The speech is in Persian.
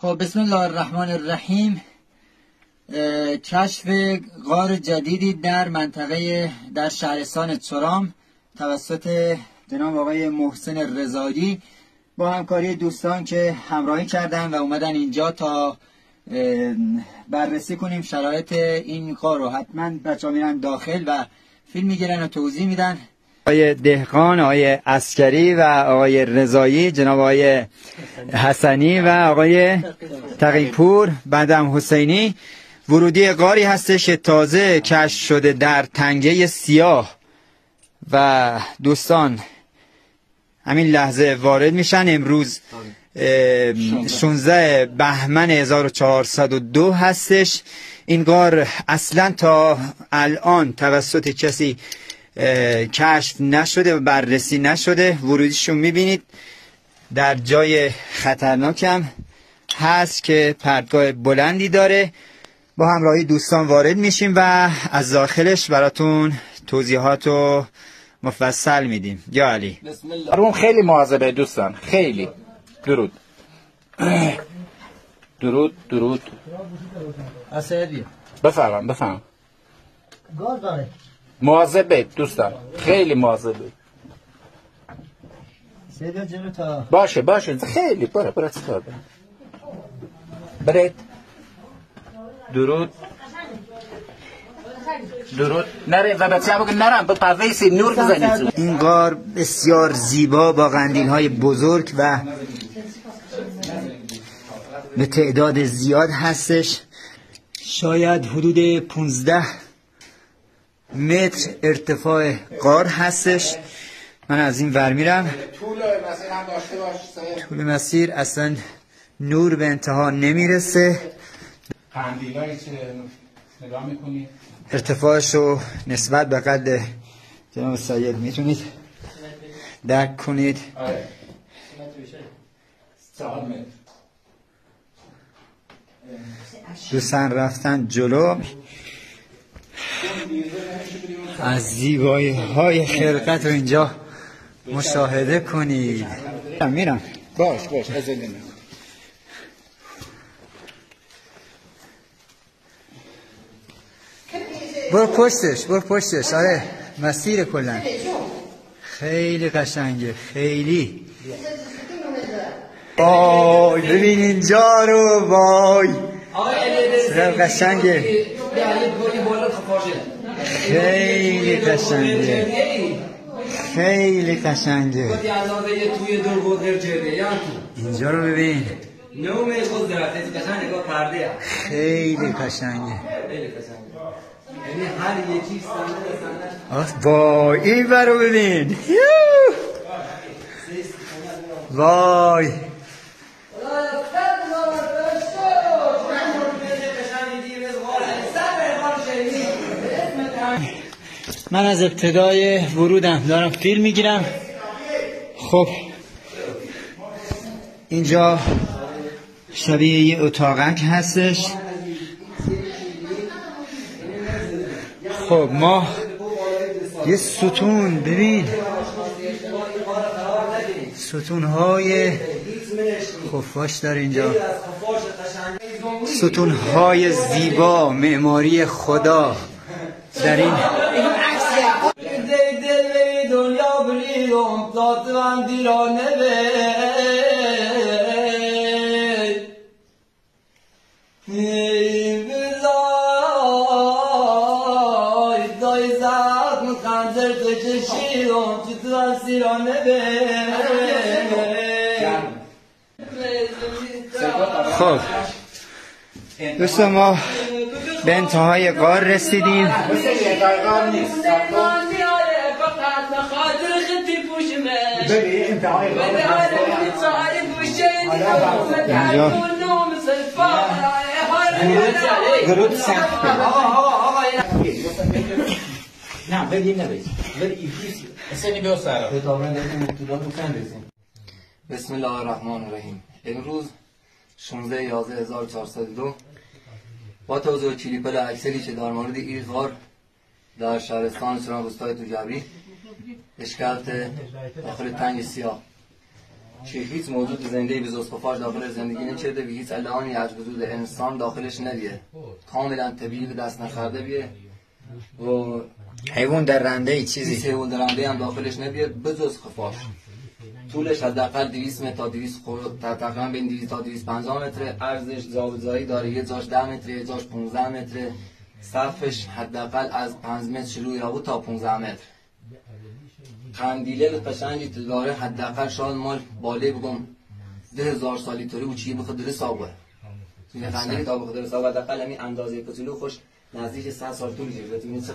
خب بسم الله الرحمن الرحیم. کشف غار جدیدی در منطقه در شهرستان چرام توسط جناب آقای محسن رضایی با همکاری دوستان که همراهی کردن و اومدن اینجا تا بررسی کنیم شرایط این غار رو. حتما بچه‌ها میرن داخل و فیلم میگیرن و توضیح میدن. آقای دهقان، آقای عسکری و آقای رضایی، جناب آقای حسنی و آقای تقی‌پور بعدم حسینی. ورودی غاری هستش که تازه کشف شده در تنگه سیاه و دوستان همین لحظه وارد میشن. امروز 16 بهمن 1402 هستش. این غار اصلا تا الان توسط کسی کشف نشده و بررسی نشده. ورودیشون میبینید در جای خطرناکم هست که پرتگاه بلندی داره. با همراهی دوستان وارد میشیم و از داخلش براتون توضیحات رو مفصل میدیم. یا علی روم خیلی مواظبه دوستان، خیلی. درود درود درود. بفهم مواظبه دوستان، خیلی مواظبه. باشه خیلی. برای چیکار برید. درود نره و بچه هم نرم با پرویسی نور بزنید. این غار بسیار زیبا با قندیل های بزرگ و به تعداد زیاد هستش. شاید حدود 15 متر ارتفاع غار هستش. من از این ور میرم. طول مسیر اصلا نور به انتها نمیرسه. قندیلایی که نگاه میکنید ارتفاعش رو نسبت به قد جناب سید میتونید درک کنید. دوستان رفتن جلو. از زیبایی های خلقت رو اینجا مشاهده کنید. میرم. باش از این برو پشتش. آره مسیر کلن خیلی قشنگه، خیلی. وای ببین اینجا رو، وای چقدر قشنگه، خیلی قشنگه. اینجا رو ببین، خیلی قشنگه. یعنی هر یکی وای این برو ببین، وای من از ابتدای ورودم دارم فیلم میگیرم. خب اینجا شبیه یه اتاقک هستش. خب ما یه ستون، ببین ستونهای خفاش داره اینجا، ستونهای زیبا، معماری خدا در این. خب دوستان ما به انتهای غار رسیدیم. بسم الله الرحمن الرحیم. امروز 16/11/1402 با توضیح کلیپ اکثری که در مورد این غار در شهرستان چرام روستای توجبری اشکالات داخل تنگ سیاه که هیچ موجود زنده به جز خفاش داخل زندگی نکرده و هیچ الانی از وجود انسان داخلش ندیه، کاملا طبیعی به دست نخورده بیه و حیوان درنده هیچ چیزی حیوان درنده هم داخلش نبیه به جز خفاش. طولش حداقل 200 متر تا 200 تقریبا بین 200 تا 250 متر، عرضش جابجایی داره، یه جاش 10 متر یه جاش 15 متر، سقفش حداقل از 5 متر شروع یابو تا 15 متر. قندیله قشنگی داره، حداقل شاید مال باله بگم 2000 سالی طوری و چی بخواد درست ساقه. این قندیلی تا بخواد درست ساقه حداقل همین اندازه کوچولو خوش نزدیک 100 سال طول میشه.